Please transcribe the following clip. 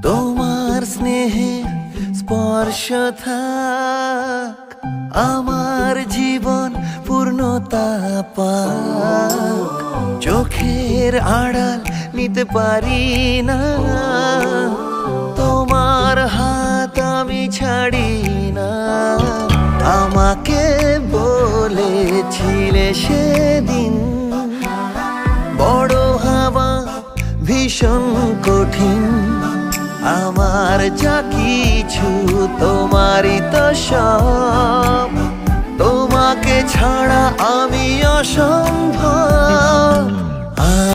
তোমার স্নেহে স্পর্শ থাক আমার জীবন পূর্ণতা পাক। চোখের আড়াল নিতে পারি না, তোমার হাত আমি ছাড়ি না। আমাকে বলেছিলে সেদিন বড় হাওয়া ভীষণ কঠিন, আমার যা কিছু তোমারই তো সব, তোমাকে ছাড়া আমি অসম্ভব।